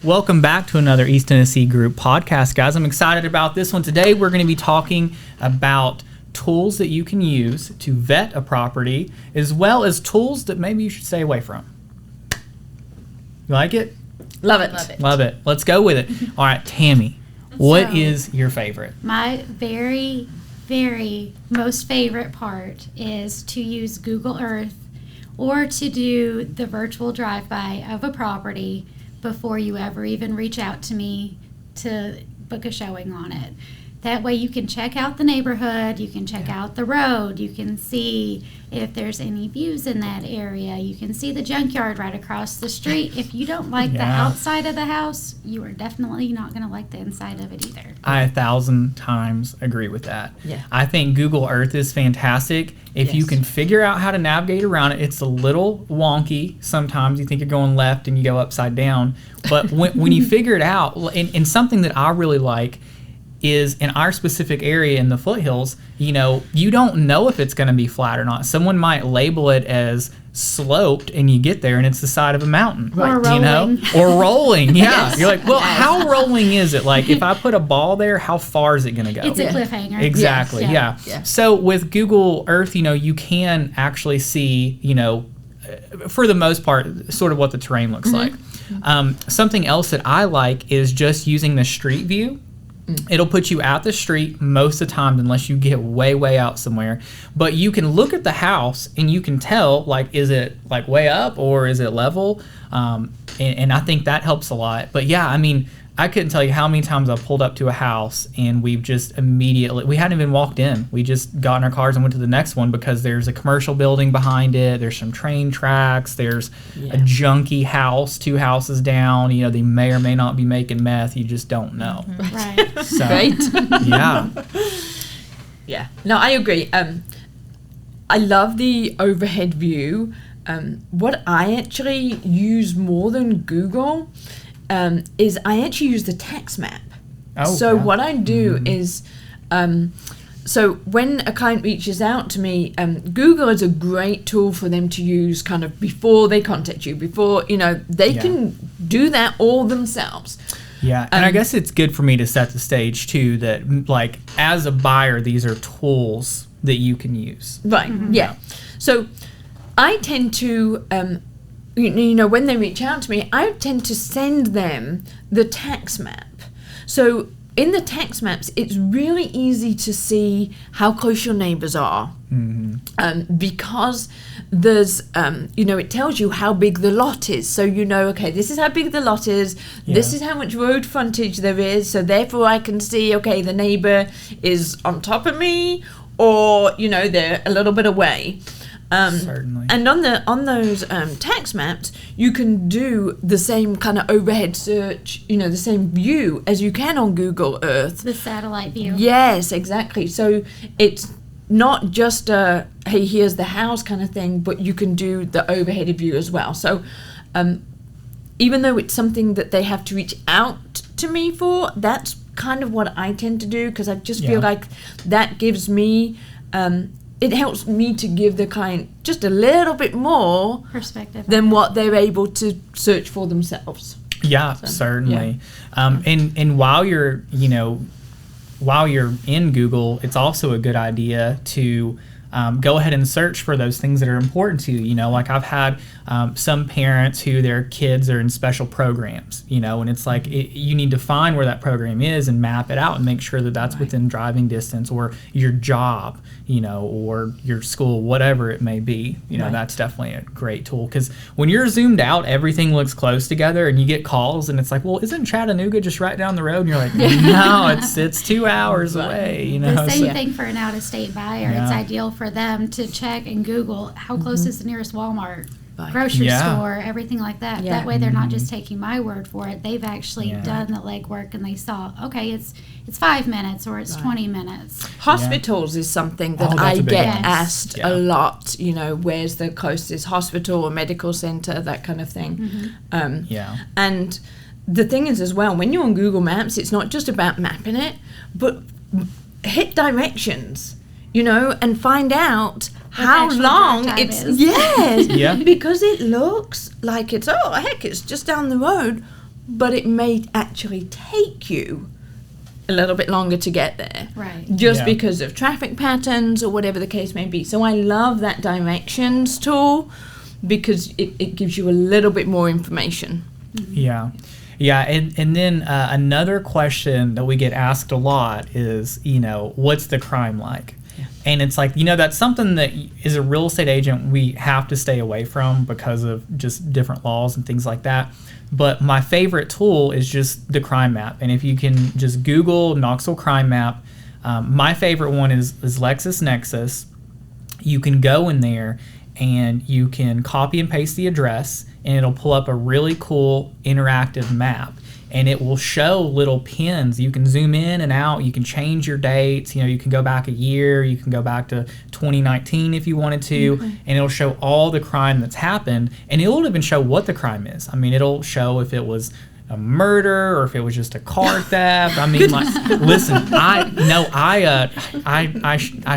Welcome back to another East Tennessee Group podcast, guys. I'm excited about this one. Today we're going to be talking about tools that you can use to vet a property, as well as tools that maybe you should stay away from. You like it? Love it. Love it. Let's go with it. All right, Tammy, what is your favorite? My very, very most favorite part is to use Google Earth or to do the virtual drive-by of a property before you ever even reach out to me to book a showing on it. That way you can check out the neighborhood, you can check out the road, you can see if there's any views in that area, you can see the junkyard right across the street. If you don't like the outside of the house, you are definitely not going to like the inside of it either. I 1,000 times agree with that. Yeah. I think Google Earth is fantastic. If you can figure out how to navigate around it, it's a little wonky. Sometimes you think you're going left and you go upside down. But when you figure it out, and something that I really like is in our specific area in the foothills, you don't know if it's going to be flat or not. Someone might label it as sloped and you get there and it's the side of a mountain. Or rolling. Or rolling, yeah. Yes. You're like, well, how rolling is it? Like, if I put a ball there, how far is it going to go? It's a cliffhanger. Exactly, Yes. yeah. So with Google Earth, you can actually see, for the most part, sort of what the terrain looks like. Something else that I like is just using the street view. It'll put you at the street most of the time unless you get way out somewhere. But you can look at the house and you can tell, like, is it like way up or is it level? And I think that helps a lot. But yeah, I mean, I couldn't tell you how many times I pulled up to a house and we hadn't even walked in. We just got in our cars and went to the next one because there's a commercial building behind it. There's some train tracks. There's a junky house 2 houses down. They may or may not be making meth. You just don't know. Right. So, Great. Yeah. Yeah. No, I agree. I love the overhead view. What I actually use more than Google is I actually use the tax map. What I do is, so when a client reaches out to me, Google is a great tool for them to use kind of before they contact you, before, they can do that all themselves. Yeah, and I guess it's good for me to set the stage too that, like, as a buyer, these are tools that you can use. Right, yeah. So I tend to, when they reach out to me, I tend to send them the tax map. So in the tax maps, it's really easy to see how close your neighbors are. Because there's, it tells you how big the lot is. So okay, this is how big the lot is. Yeah. This is how much road frontage there is. So therefore I can see, okay, the neighbor is on top of me or, they're a little bit away. Certainly. And on those tax maps, you can do the same kind of overhead search, the same view as you can on Google Earth. The satellite view. Yes, exactly. So it's not just a, hey, here's the house kind of thing, but you can do the overhead view as well. So even though it's something that they have to reach out to me for, that's kind of what I tend to do because I just feel like that gives me... it helps me to give the client just a little bit more perspective than what they're able to search for themselves. Yeah, certainly. Yeah. And while you're in Google, it's also a good idea to go ahead and search for those things that are important to you. Like I've had some parents who their kids are in special programs, and it's like you need to find where that program is and map it out and make sure that that's within driving distance, or your job, or your school, whatever it may be. That's definitely a great tool because when you're zoomed out, everything looks close together and you get calls and it's like, well, isn't Chattanooga just right down the road? And you're like, no, it's 2 hours away. The same thing for an out-of-state buyer. It's ideal for them to check and Google how close is the nearest Walmart, grocery store, everything like that. Yeah. That way they're not just taking my word for it. They've actually done the legwork and they saw, okay, it's 5 minutes or it's 20 minutes. Hospitals is something that I get asked a lot, where's the closest hospital or medical center, that kind of thing. And the thing is as well, when you're on Google Maps, it's not just about mapping it, but hit directions, and find out how long it's, because it looks like it's, it's just down the road, but it may actually take you a little bit longer to get there. Right. Just Yeah. because of traffic patterns or whatever the case may be. So I love that directions tool because it gives you a little bit more information. Yeah. Yeah, and then another question that we get asked a lot is, what's the crime like? Yeah. And it's like, that's something that as a real estate agent we have to stay away from because of just different laws and things like that. But my favorite tool is just the crime map. And if you can just Google Knoxville crime map, my favorite one is LexisNexis. You can go in there and you can copy and paste the address, and it'll pull up a really cool interactive map, and it will show little pins. You can zoom in and out, you can change your dates, you can go back a year, you can go back to 2019 if you wanted to, and it'll show all the crime that's happened, and it'll even show what the crime is. I mean, it'll show if it was a murder or if it was just a car theft. I mean, listen, I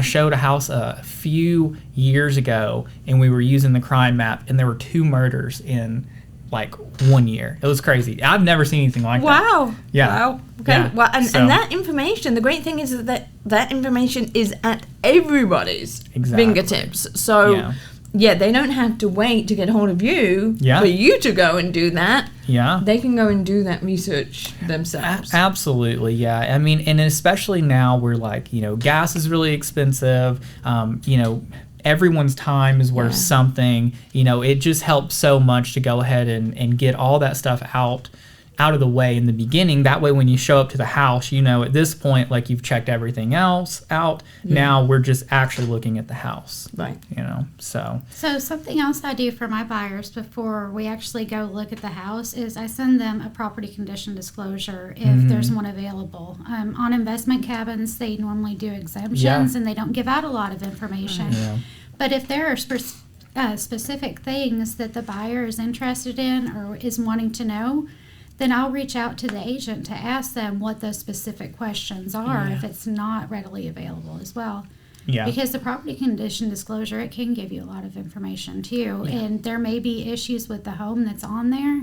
showed a house a few years ago, and we were using the crime map, and there were 2 murders in like 1 year. It was crazy. I've never seen anything like that. Wow. Yeah. Wow. Okay. Yeah. Well, and So- that information, the great thing is that information is at everybody's Exactly. fingertips. So, yeah, they don't have to wait to get hold of you Yeah. for you to go and do that. Yeah. They can go and do that research themselves. Absolutely, yeah. I mean, and especially now where gas is really expensive. Everyone's time is worth something. It just helps so much to go ahead and get all that stuff out of the way in the beginning. That way, when you show up to the house, at this point, like you've checked everything else out. Now we're just actually looking at the house. Right. So. So something else I do for my buyers before we actually go look at the house is I send them a property condition disclosure if there's one available. On investment cabins, they normally do exemptions and they don't give out a lot of information. Yeah. But if there are specific things that the buyer is interested in or is wanting to know, then I'll reach out to the agent to ask them what those specific questions are if it's not readily available as well. Yeah. Because the property condition disclosure, it can give you a lot of information too. Yeah. And there may be issues with the home that's on there,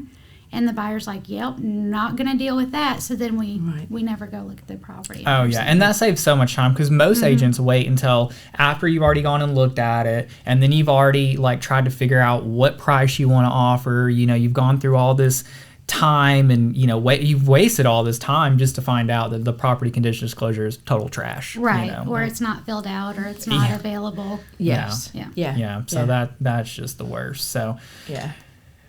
and the buyer's like, yep, not going to deal with that. So then we never go look at the property. Oh, yeah. And that saves so much time because most agents wait until after you've already gone and looked at it, and then you've already tried to figure out what price you want to offer. You've gone through all this time and you've wasted all this time just to find out that the property condition disclosure is total trash, right, or it's not filled out, or it's not available. Yes. Yeah. So that's just the worst. So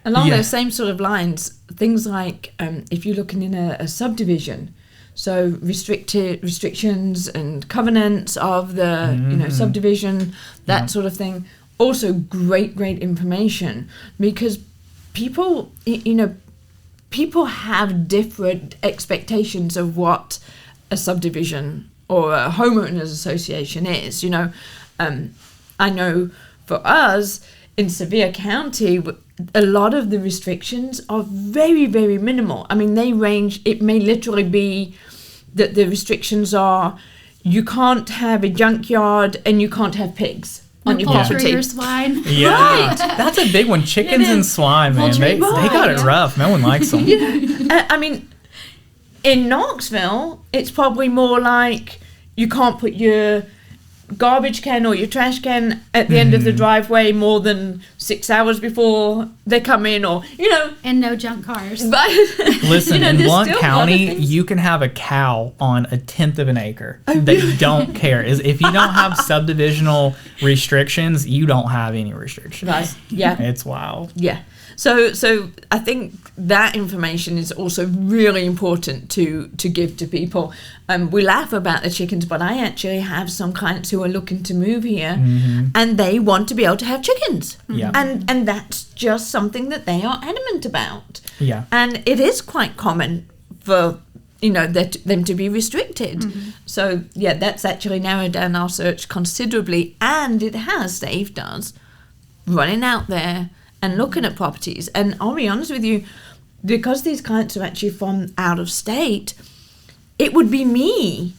along those same sort of lines, things like if you're looking in a subdivision, so restrictions and covenants of the subdivision, that sort of thing, also great information, because people people have different expectations of what a subdivision or a homeowners association is. I know for us in Sevier County, a lot of the restrictions are very, very minimal. I mean, they range, it may literally be that the restrictions are you can't have a junkyard and you can't have pigs on your property. Or swine. Yeah, Right. That's a big one. Chickens and swine, man. They Poultry, got it rough. No one likes them. I mean, in Knoxville, it's probably more like you can't put your garbage can or your trash can at the end of the driveway more than 6 hours before they come in, or And no junk cars. but Listen, in there's Blount still a lot of County, things. you can have a cow on 1/10 of an acre. They don't care. If you don't have subdivisional restrictions, you don't have any restrictions. Right. Yeah. It's wild. Yeah. So I think that information is also really important to give to people. We laugh about the chickens, but I actually have some clients who are looking to move here, and they want to be able to have chickens. Yeah. And that's just something that they are adamant about. Yeah. And it is quite common for them to be restricted. So yeah, that's actually narrowed down our search considerably, and it has saved us running out there and looking at properties. And I'll be honest with you, because these clients are actually from out of state, it would be me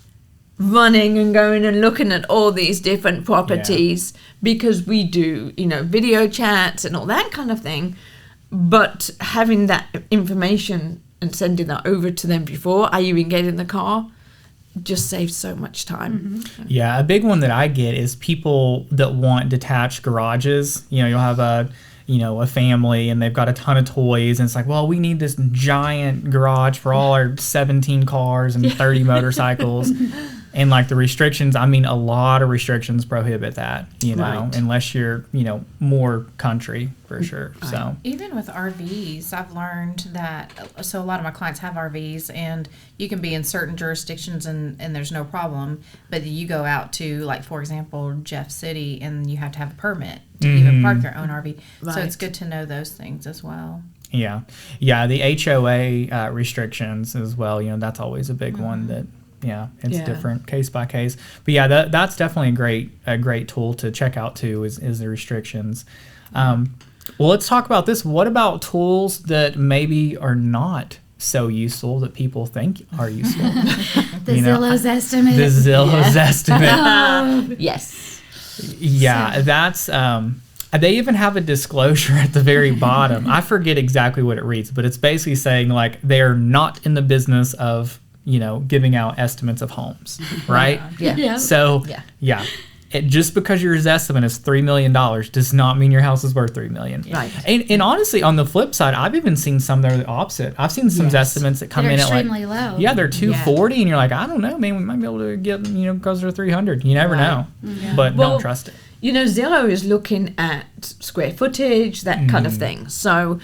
running and going and looking at all these different properties because we do, video chats and all that kind of thing. But having that information and sending that over to them before I even get in the car just saves so much time. Yeah, a big one that I get is people that want detached garages. You know, you'll have a family and they've got a ton of toys, and it's like, well, we need this giant garage for all our 17 cars and 30 motorcycles. And like the restrictions, I mean, a lot of restrictions prohibit that, unless you're, more country for sure. Right. So even with RVs, I've learned that, so a lot of my clients have RVs and you can be in certain jurisdictions and there's no problem, but you go out to, like, for example, Jeff City, and you have to have a permit to even park your own RV. Right. So it's good to know those things as well. yeah, the HOA restrictions as well, that's always a big one that, it's different case by case. But yeah, that's definitely a great tool to check out too, is the restrictions. Well, let's talk about this. What about tools that maybe are not so useful that people think are useful? Zillow's estimate. The Zillow's estimate. Yes. Yeah, that's they even have a disclosure at the very bottom. I forget exactly what it reads, but it's basically saying like they're not in the business of giving out estimates of homes, right? Yeah. So, just because your estimate is $3 million does not mean your house is worth $3 million. Right. And honestly, on the flip side, I've even seen some that are the opposite. I've seen some estimates that come They're in at like extremely low. Yeah, they're 240, and you're like, I don't know, man, we might be able to get because they're 300. You never know, but don't trust it. Zillow is looking at square footage, that kind of thing. So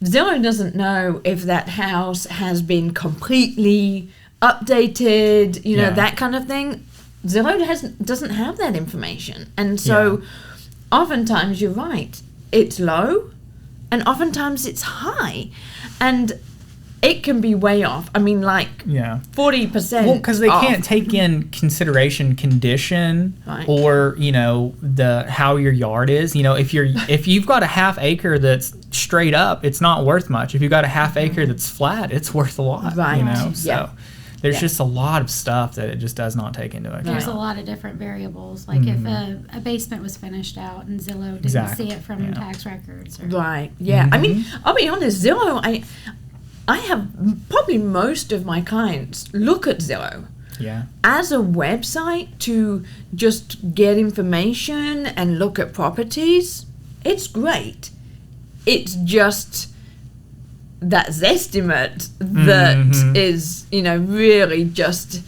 Zillow doesn't know if that house has been completely updated, that kind of thing. Zillow doesn't have that information, and so oftentimes you're right, it's low, and oftentimes it's high, and it can be way off. I mean, like 40%. Well, because they can't take in consideration condition, or the how your yard is. If you've got a half acre that's straight up, it's not worth much. If you've got a half acre that's flat, it's worth a lot. Right. So there's just a lot of stuff that it just does not take into account. There's a lot of different variables. Like if a basement was finished out and Zillow didn't see it from tax records. Right. Yeah. I mean, I'll be honest, Zillow, I have probably most of my clients look at Zillow as a website to just get information and look at properties. It's great. It's just that Zestimate that is, really just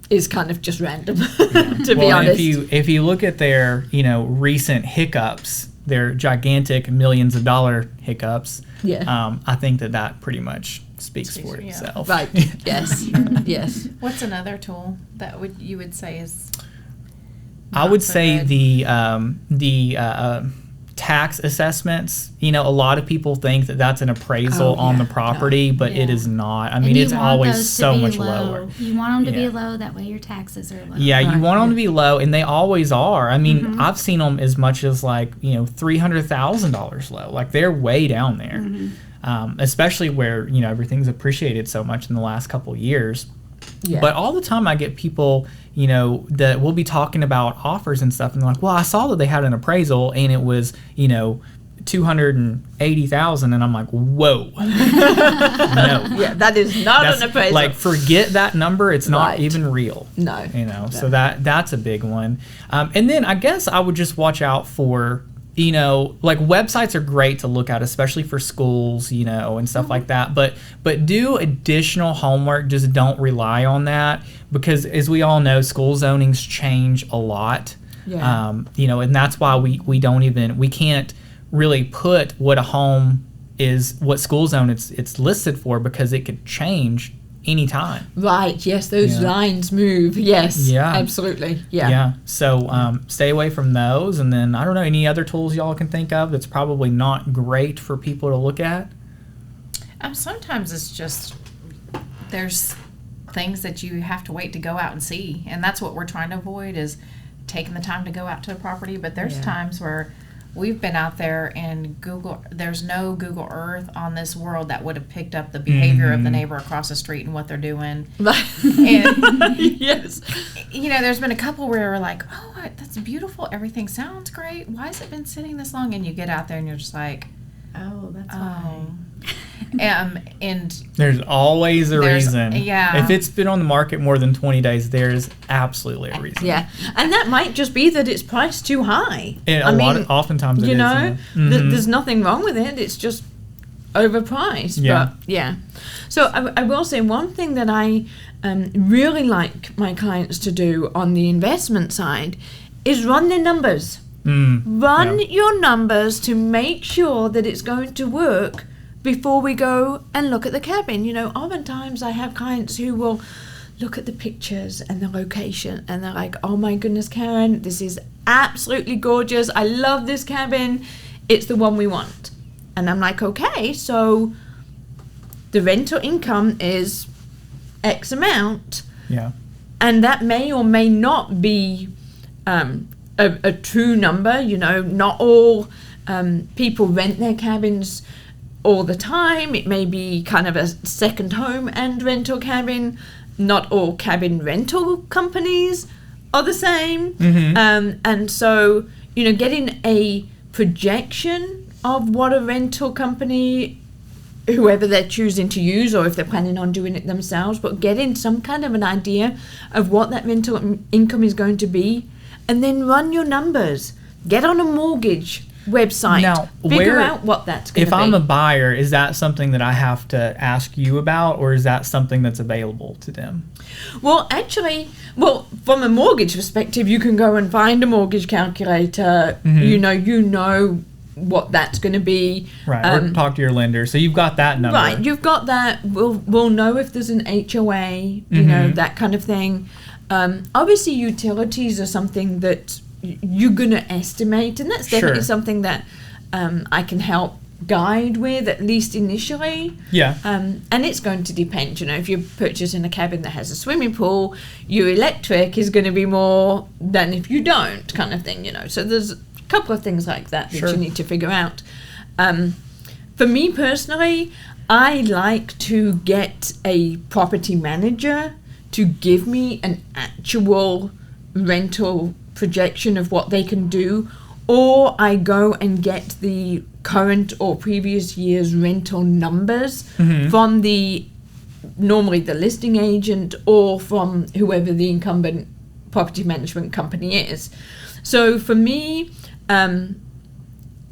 is kind of just random, to be honest. If you look at their, recent hiccups, their gigantic millions of dollar hiccups, I think that pretty much speaks for itself. Right. Yes. Yes. What's another tool that you would say is I would so say good? the tax assessments. A lot of people think that that's an appraisal on the property, but it is not. I mean, it's always so much lower. You want them to be low, that way your taxes are low. Yeah, you want them to be low, and they always are. I mean, I've seen them as much as like, $300,000 low. Like they're way down there, especially where, everything's appreciated so much in the last couple of years. Yeah. But all the time I get people, that we'll be talking about offers and stuff, and they're like, well, I saw that they had an appraisal and it was, $280,000, and I'm like, whoa. No. Yeah, that is not an appraisal. Like, forget that number. It's not even real. No. So that's a big one. And then I guess I would just watch out for, like websites are great to look at, especially for schools, and stuff like that. But do additional homework. Just don't rely on that, because as we all know, school zonings change a lot. Yeah. And that's why we can't really put what a home is, what school zone it's listed for, because it could change anytime. Right. Yes, those lines move. Yes. Yeah. Absolutely. Yeah. Yeah. So stay away from those, and then I don't know, any other tools y'all can think of that's probably not great for people to look at. Sometimes it's just there's things that you have to wait to go out and see, and that's what we're trying to avoid, is taking the time to go out to a property. But there's times where we've been out there and there's no Google Earth on this world that would have picked up the behavior of the neighbor across the street and what they're doing. And yes. There's been a couple where we're like, oh, that's beautiful. Everything sounds great. Why has it been sitting this long? And you get out there and you're just like, oh, that's why. And There's always a There's- reason. yeah. If it's been on the market more than 20 days, there's absolutely a reason. Yeah, and that might just be that it's priced too high. Oftentimes it you is, know, yeah. there's nothing wrong with it. It's just overpriced. Yeah. But yeah. So I will say one thing that I really like my clients to do on the investment side is run their numbers. Run your numbers to make sure that it's going to work before we go and look at the cabin. You know, oftentimes I have clients who will look at the pictures and the location and they're like, oh my goodness, Karen, this is absolutely gorgeous. I love this cabin. It's the one we want. And I'm like, okay, so the rental income is X amount. Yeah. And that may or may not be a true number. You know, not all people rent their cabins all the time. It may be kind of a second home and rental cabin. Not all cabin rental companies are the same. And so, you know, getting a projection of what a rental company, whoever they're choosing to use, or if they're planning on doing it themselves, but getting some kind of an idea of what that rental income is going to be, and then run your numbers. Get on a mortgage website. Now, figure out what that's going to If be. I'm a buyer, is that something that I have to ask you about, or is that something that's available to them? Well, actually, from a mortgage perspective, you can go and find a mortgage calculator. You know what that's going to be. Right, or talk to your lender. So you've got that number. Right, you've got that. We'll know if there's an HOA, you know, that kind of thing. Obviously, utilities are something that you're going to estimate, and that's definitely Sure. something that I can help guide with, at least initially. Yeah. And it's going to depend. You know, if you're purchasing a cabin that has a swimming pool, your electric is going to be more than if you don't, kind of thing, you know. So there's a couple of things like that Sure. you need to figure out. For me personally, I like to get a property manager to give me an actual rental projection of what they can do, or I go and get the current or previous year's rental numbers from normally the listing agent or from whoever the incumbent property management company is. So for me,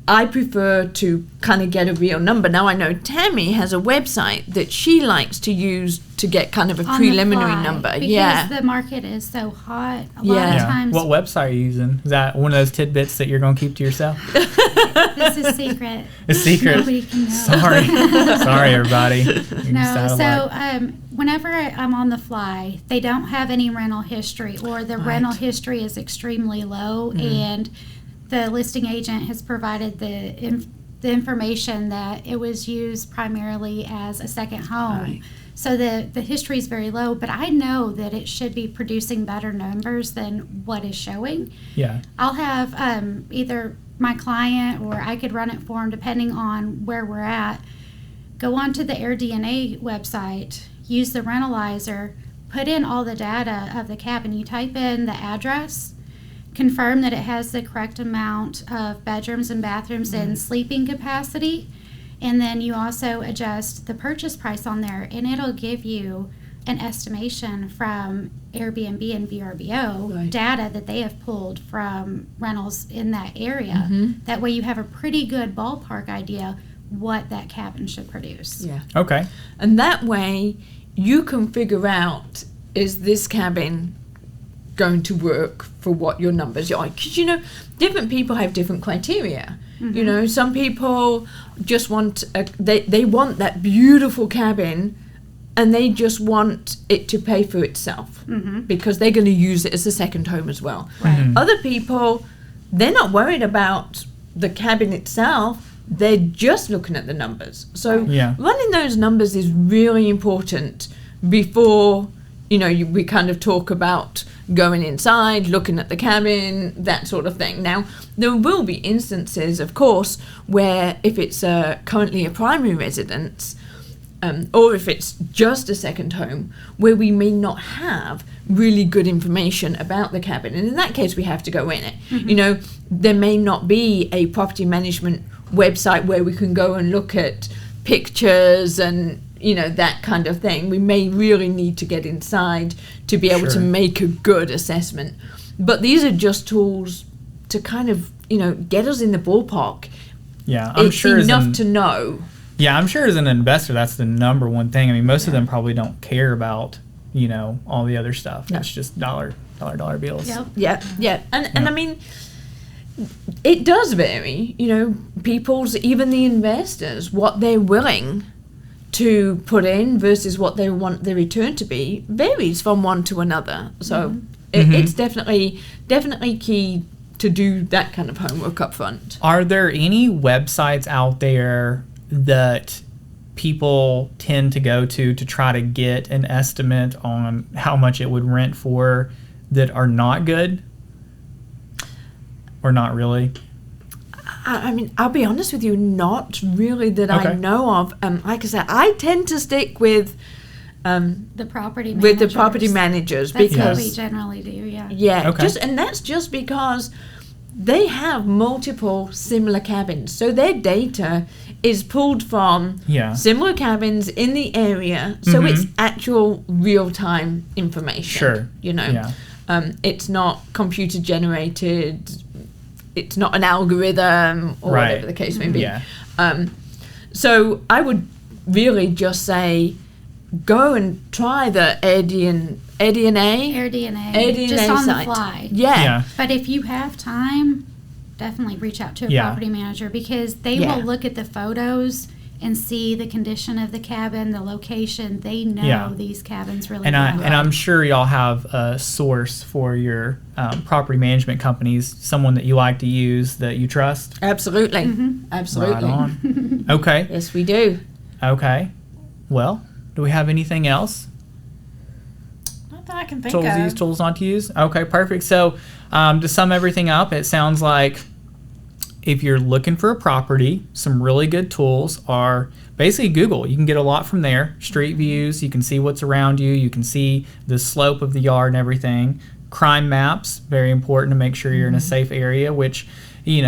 I prefer to kind of get a real number. Now I know Tammy has a website that she likes to use to get kind of a On the preliminary fly, number. because Yeah. the market is so hot. A lot Yeah. of times, What website are you using? Is that one of those tidbits that you're going to keep to yourself? this is secret. A secret. Nobody can know. Sorry, everybody. No, so whenever I'm on the fly, they don't have any rental history, or the rental history is extremely low, and the listing agent has provided the information that it was used primarily as a second home. Right. So the history is very low, but I know that it should be producing better numbers than what is showing. Yeah. I'll have either my client, or I could run it for them depending on where we're at, go onto the AirDNA website, use the Rentalizer, put in all the data of the cabin. You type in the address, confirm that it has the correct amount of bedrooms and bathrooms and sleeping capacity, and then you also adjust the purchase price on there, and it'll give you an estimation from Airbnb and VRBO Right. data that they have pulled from rentals in that area. That way you have a pretty good ballpark idea what that cabin should produce. Yeah. Okay. And that way you can figure out, is this cabin going to work for what your numbers are? Because, you know, different people have different criteria. You know, some people just want, they want that beautiful cabin, and they just want it to pay for itself because they're going to use it as a second home as well. Other people, they're not worried about the cabin itself. They're just looking at the numbers. So running those numbers is really important before, you know, we kind of talk about going inside, looking at the cabin, that sort of thing. Now, there will be instances, of course, where if it's currently a primary residence, or if it's just a second home, where we may not have really good information about the cabin. And in that case, we have to go in it. You know, there may not be a property management website where we can go and look at pictures and, that kind of thing. We may really need to get inside to be able to Sure. make a good assessment. But these are just tools to kind of, get us in the ballpark. Yeah, I'm It's sure enough to know. Yeah, I'm sure as an investor, that's the number one thing. I mean, most of them probably don't care about, all the other stuff. No. It's just dollar bills. Yep. Yeah. And I mean, it does vary, even the investors, what they're willing to put in versus what they want the return to be varies from one to another. So it's definitely key to do that kind of homework up front. Are there any websites out there that people tend to go to try to get an estimate on how much it would rent for that are not good? Or not really? I mean, I'll be honest with you, not really that I Okay. know of. Like I said, I tend to stick with The property managers. with the property managers That's what because we generally do, yeah. yeah, Okay. and that's just because they have multiple similar cabins, so their data is pulled from Yeah. similar cabins in the area, so it's actual real-time information. Sure. Yeah. It's not computer generated. It's not an algorithm or Right. whatever the case may be. Yeah. So I would really just say, go and try the Air DNA. Air DNA, just on site. the fly. Yeah. But if you have time, definitely reach out to a Yeah. property manager because they Yeah. will look at the photos and see the condition of the cabin, the location. They know Yeah. these cabins really And well. I'm sure y'all have a source for your property management companies, someone that you like to use that you trust. Absolutely. Absolutely. Right on. Okay. Yes, we do. Okay. Well, do we have anything else? Not that I can think Tools to of. use, tools not to use? Okay, perfect. So to sum everything up, it sounds like if you're looking for a property, some really good tools are basically Google. You can get a lot from there. Street views, you can see what's around you. You can see the slope of the yard and everything. Crime maps, very important to make sure you're in a safe area, which, in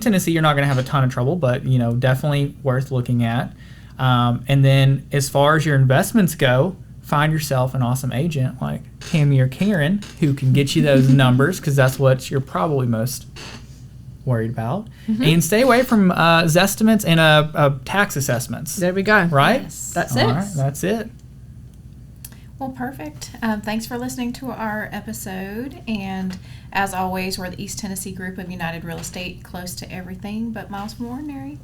Tennessee, you're not going to have a ton of trouble, but, definitely worth looking at. And then as far as your investments go, find yourself an awesome agent like Tammy or Karen who can get you those numbers because that's what you're probably most worried about. And stay away from Zestimates and tax assessments. There we go. Right? Yes. That's All it. right, that's it. Well, perfect. Thanks for listening to our episode. And as always, we're the East Tennessee group of United Real Estate, close to everything but miles from ordinary.